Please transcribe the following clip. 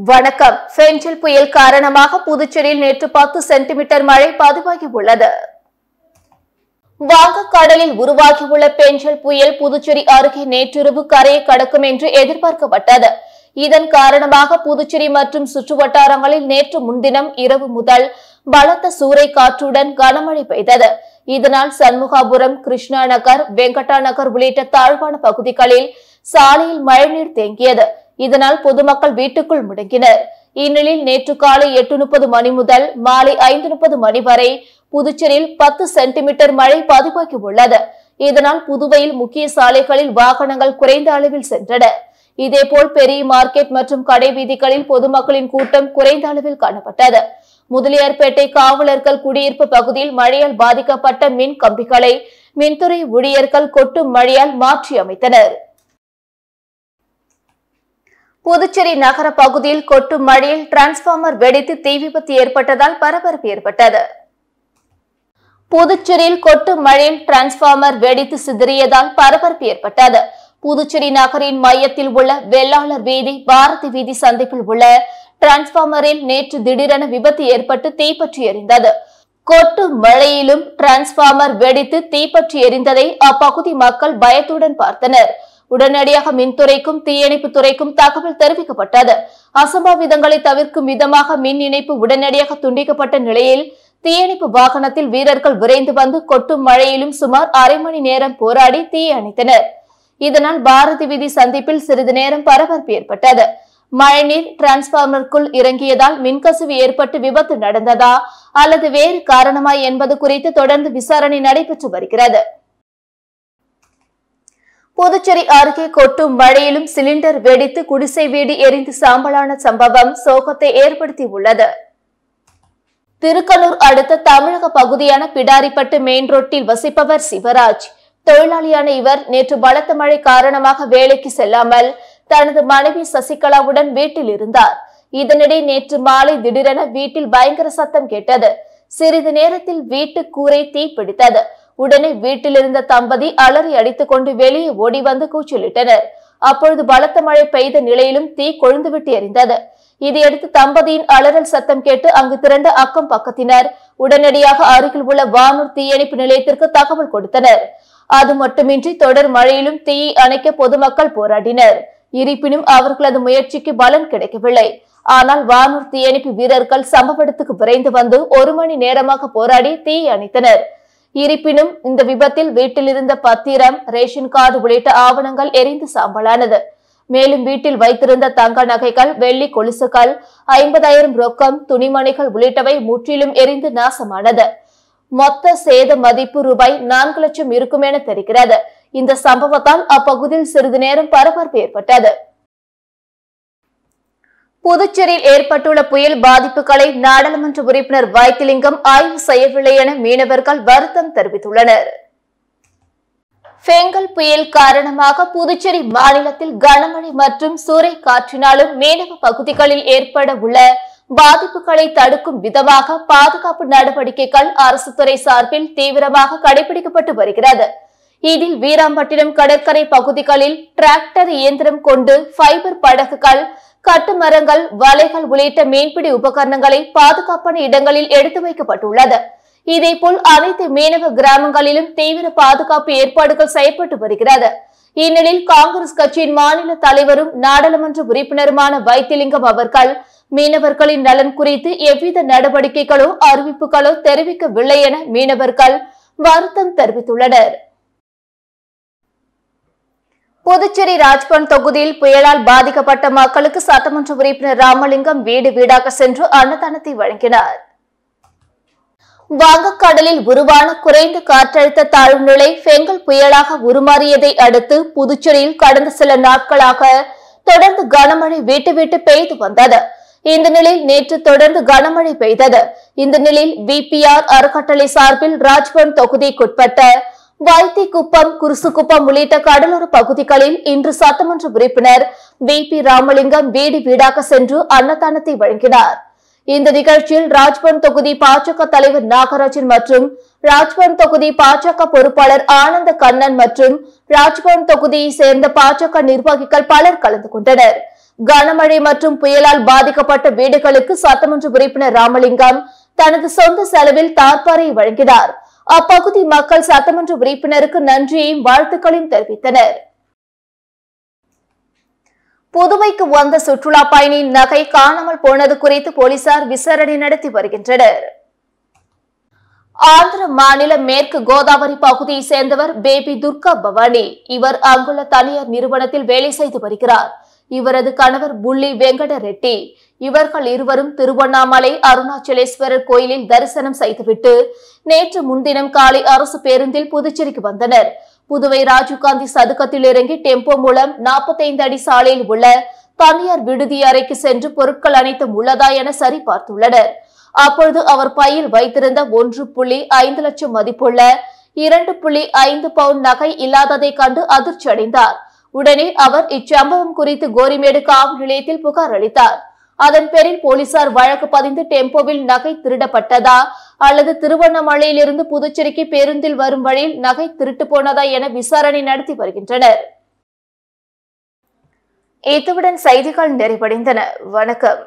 வணக்கம். பெஞ்சல் புயல் காரணமாக புதுச்சேரியில் நேற்று 10 சென்டிமீட்டர் மழை பதிவாகியுள்ளது. வங்கக்கடலில் உருவாகியுள்ள பெஞ்சல் புயல் புதுச்சேரி அருகே நேற்றிரவு கரையை கடக்கும் என்று எதிர்பார்க்கப்பட்டது. இதன் காரணமாக புதுச்சேரி மற்றும் சுற்றுவட்டாரங்களில் நேற்று முன்தினம் இரவு முதல் பலத்த சூறை காற்றுடன் கனமழை பெய்தது. இதனால் சண்முகாபுரம், கிருஷ்ணா நகர், வெங்கடா நகர் உள்ளிட்ட தாழ்வான பகுதிகளில் சாலையில் மழைநீர் தேங்கியது. இதனால் பொதுமக்கள் வீட்டுக்குள் முடங்கினர். இந்நிலையில் நேற்று காலை 8:30 மணி முதல் மாலை 5:30 மணி வரை புதுச்சேரியில் 10 சென்டிமீட்டர் மழை பதிவாகியுள்ளது. இதனால் புதுவையில் முக்கிய சாலைகளில் வாகனங்கள் குறைந்த அளவில் சென்றன. இதேபோல் பெரிய மார்க்கெட் மற்றும் கடை வீதிகளில் பொதுமக்களின் கூட்டம் குறைந்த அளவில் காணப்பட்டது. முதலியார்பேட்டை காவலர்கள் குடியிருப்பு பகுதியில் மழையால் பாதிக்கப்பட்ட மின் கம்பிகளை மின்துறை ஊழியர்கள் கொட்டும் மழையால் மாற்றி அமைத்தனர். புதுச்சேரி நகர பகுதியில் கொட்டும் மழையில் டிரான்ஸ்பார்மர் வெடித்து தீ விபத்து ஏற்பட்டதால் பரபரப்பு ஏற்பட்டது. புதுச்சேரியில் கொட்டும் மழையில் டிரான்ஸ்பார்மர் வெடித்து சிதறியதால் பரபரப்பு ஏற்பட்டது. புதுச்சேரி நகரின் மையத்தில் உள்ள வெள்ளாளர் வீதி, பாரதி வீதி சந்திப்பில் உள்ள டிரான்ஸ்பார்மரில் நேற்று திடீரென விபத்து ஏற்பட்டு தீப்பற்றி எரிந்தது. கொட்டும் மழையிலும் டிரான்ஸ்பார்மர் வெடித்து தீப்பற்றி எரிந்ததை அப்பகுதி மக்கள் பயத்துடன் பார்த்தனர். உடனடியாக மின்துறைக்கும் தீயணைப்பு துறைக்கும் தகவல் தெரிவிக்கப்பட்டது. அசம்பாவிதங்களை தவிர்க்கும் விதமாக மின் இணைப்பு உடனடியாக துண்டிக்கப்பட்ட நிலையில் தீயணைப்பு வாகனத்தில் வீரர்கள் விரைந்து வந்து கொட்டும் மழையிலும் சுமார் அரை மணி நேரம் போராடி தீயை அணைத்தனர். இதனால் பாரதி வீதி சந்திப்பில் சிறிது நேரம் பரபரப்பு ஏற்பட்டது. மழைநீர் டிரான்ஸ்பார்மருக்குள் இறங்கியதால் மின்கசிவு ஏற்பட்டு விபத்து நடந்ததா அல்லது வேறு காரணமா என்பது குறித்து தொடர்ந்து விசாரணை நடைபெற்று வருகிறது. புதுச்சேரி அருகே கொட்டும் மழையிலும் சிலிண்டர் வெடித்து குடிசை வீடு எரிந்து சாம்பலான சம்பவம் சோகத்தை ஏற்படுத்தியுள்ளது. திருக்கனூர் அடுத்த தமிழக பகுதியான பிடாரிப்பட்டு மெயின் ரோட்டில் வசிப்பவர் சிவராஜ். தொழிலாளியான இவர் நேற்று பலத்த மழை காரணமாக வேலைக்கு செல்லாமல் தனது மனைவி சசிகலாவுடன் வீட்டில் இருந்தார். இதனிடையே நேற்று மாலை திடீரென வீட்டில் பயங்கர சத்தம் கேட்டது. சிறிது நேரத்தில் வீட்டு கூரை தீ பிடித்தது. உடனே வீட்டில் இருந்த தம்பதி அலறி அடித்துக் கொண்டு வெளியே ஓடி வந்து கூச்சலிட்டனர். அப்பொழுது பலத்த மழை பெய்த நிலையிலும் தீ கொழுந்துவிட்டு எரிந்தது. இதையடுத்து தம்பதியின் அலறல் சத்தம் கேட்டு அங்கு திரண்ட அக்கம் பக்கத்தினர் உடனடியாக அருகில் உள்ள வானூர் தீயணைப்பு நிலையத்திற்கு தகவல் கொடுத்தனர். அது மட்டுமின்றி தொடர் மழையிலும் தீயை அணைக்க பொதுமக்கள் போராடினர். இருப்பினும் அவர்களது முயற்சிக்கு பலன் கிடைக்கவில்லை. ஆனால் வானூர் தீயணைப்பு வீரர்கள் சம்பவ இடத்துக்கு விரைந்து வந்து 1 மணி நேரமாக போராடி தீயை அணைத்தனர். இருப்பினும் இந்த விபத்தில் வீட்டில் இருந்த பத்திரம், ரேஷன் கார்டு உள்ளிட்ட ஆவணங்கள் எரிந்து சாம்பலானது. மேலும் வீட்டில் வைத்திருந்த தங்க நகைகள், வெள்ளி கொலுசுகள், 50,000 ரொக்கம், துணிமணிகள் உள்ளிட்டவை முற்றிலும் எரிந்து நாசமானது. மொத்த சேத மதிப்பு ரூபாய் 4 லட்சம் இருக்கும் என தெரிகிறது. இந்த சம்பவத்தால் அப்பகுதியில் சிறிது நேரம் பரபரப்பு ஏற்பட்டது. புதுச்சேரியில் ஏற்பட்டுள்ள புயல் பாதிப்புகளை நாடாளுமன்ற உறுப்பினர் வைத்திலிங்கம் ஆய்வு செய்யவில்லை என மீனவர்கள் வருத்தம் தெரிவித்துள்ளனர். பெங்கல் புயல் காரணமாக புதுச்சேரி மாநிலத்தில் கனமழை மற்றும் சூறை காற்றினாலும் மீனவ பகுதிகளில் ஏற்பட உள்ள பாதிப்புகளை தடுக்கும் விதமாக பாதுகாப்பு நடவடிக்கைகள் அரசு துறை சார்பில் தீவிரமாக கடைபிடிக்கப்பட்டு வருகிறது. இதில் வீராம்பட்டினம் கடற்கரை பகுதிகளில் டிராக்டர் இயந்திரம் கொண்டு ஃபைபர் படகுகள், கட்டுமரங்கள், வலைகள் உள்ளிட்ட மீன்பிடி உபகரணங்களை பாதுகாப்பான இடங்களில் எடுத்து வைக்கப்பட்டுள்ளது. இதேபோல் அனைத்து மீனவ கிராமங்களிலும் தீவிர பாதுகாப்பு ஏற்பாடுகள் செய்யப்பட்டு வருகிறது. இந்நிலையில் காங்கிரஸ் கட்சியின் மாநில தலைவரும் நாடாளுமன்ற உறுப்பினருமான வைத்திலிங்கம் அவர்கள் மீனவர்களின் நலன் குறித்து எவ்வித நடவடிக்கைகளோ அறிவிப்புகளோ தெரிவிக்கவில்லை என மீனவர்கள் வருத்தம் தெரிவித்துள்ளனர். புதுச்சேரி ராஜ்பவன் தொகுதியில் புயலால் பாதிக்கப்பட்ட மக்களுக்கு சட்டமன்ற உறுப்பினர் ராமலிங்கம் வீடு வீடாக சென்று அன்னதானத்தை வழங்கினார். வங்கக்கடலில் உருவான குறைந்த காற்றழுத்த தாழ்வு நிலை பெங்கல் புயலாக உருமாறியதை அடுத்து புதுச்சேரியில் கடந்த சில நாட்களாக தொடர்ந்து கனமழை விட்டு பெய்து வந்தது. இந்த நிலையில் நேற்று தொடர்ந்து கனமழை பெய்தது. இந்த நிலையில் VPR அறக்கட்டளை சார்பில் ராஜ்பவன் தொகுதிக்குட்பட்ட வைத்திக்குப்பம், குருசுக்குப்பம் உள்ளிட்ட கடலோர பகுதிகளில் இன்று சட்டமன்ற உறுப்பினர் VP ராமலிங்கம் வீடு வீடாக சென்று அன்னதானத்தை வழங்கினார். இந்த நிகழ்ச்சியில் ராஜ்பவன் தொகுதி பாஜக தலைவர் நாகராஜன் மற்றும் ராஜ்பவன் தொகுதி பாஜக பொறுப்பாளர் ஆனந்த கண்ணன் மற்றும் ராஜ்பவன் தொகுதியை சேர்ந்த பாஜக நிர்வாகிகள் பலர் கலந்து கொண்டனர். கனமழை மற்றும் புயலால் பாதிக்கப்பட்ட வீடுகளுக்கு சட்டமன்ற உறுப்பினர் ராமலிங்கம் தனது சொந்த செலவில் தார்பாரை வழங்கினார். அப்பகுதி மக்கள் சட்டமன்ற உறுப்பினருக்கு நன்றியையும் வாழ்த்துக்களையும் தெரிவித்தனர். புதுவைக்கு வந்த சுற்றுலா பயணியின் நகை காணாமல் போனது குறித்து போலீசார் விசாரணை நடத்தி வருகின்றனர். ஆந்திர மாநில மேற்கு கோதாவரி பகுதியை சேர்ந்தவர் பேபி துர்கா பவானி. இவர் அங்குள்ள தனியார் நிறுவனத்தில் வேலை செய்து வருகிறார். இவரது கணவர் புள்ளி வெங்கட ரெட்டி. இவர்கள் இருவரும் திருவண்ணாமலை அருணாச்சலேஸ்வரர் கோயிலில் தரிசனம் செய்துவிட்டு நேற்று முன்தினம் காலை அரசு பேருந்தில் புதுச்சேரிக்கு வந்தனர். புதுவை ராஜீவ்காந்தி சதுக்கத்தில் இறங்கி டெம்போ மூலம் 45 அடி சாலையில் உள்ள தனியார் விடுதி அறைக்கு சென்று பொருட்கள் அனைத்தும் உள்ளதா என சரிபார்த்துள்ளனர். அப்பொழுது அவர் பையில் வைத்திருந்த 1.5 லட்சம் மதிப்புள்ள 2.5 பவுண்ட் நகை இல்லாததை கண்டு அதிர்ச்சி அடைந்தார். உடனே அவர் இச்சம்பவம் குறித்து கோரிமேடு காவல் நிலையத்தில் புகார் அளித்தார். அதன் பேரில் போலீசார் வழக்கு பதிந்து டெம்போவில் நகை திருடப்பட்டதா அல்லது திருவண்ணாமலையிலிருந்து புதுச்சேரிக்கு பேருந்தில் வரும் வழியில் நகை திருட்டு போனதா என விசாரணை நடத்தி வருகின்றனர். இத்துடன் செய்திகள் நிறைவடைந்தன. வணக்கம்.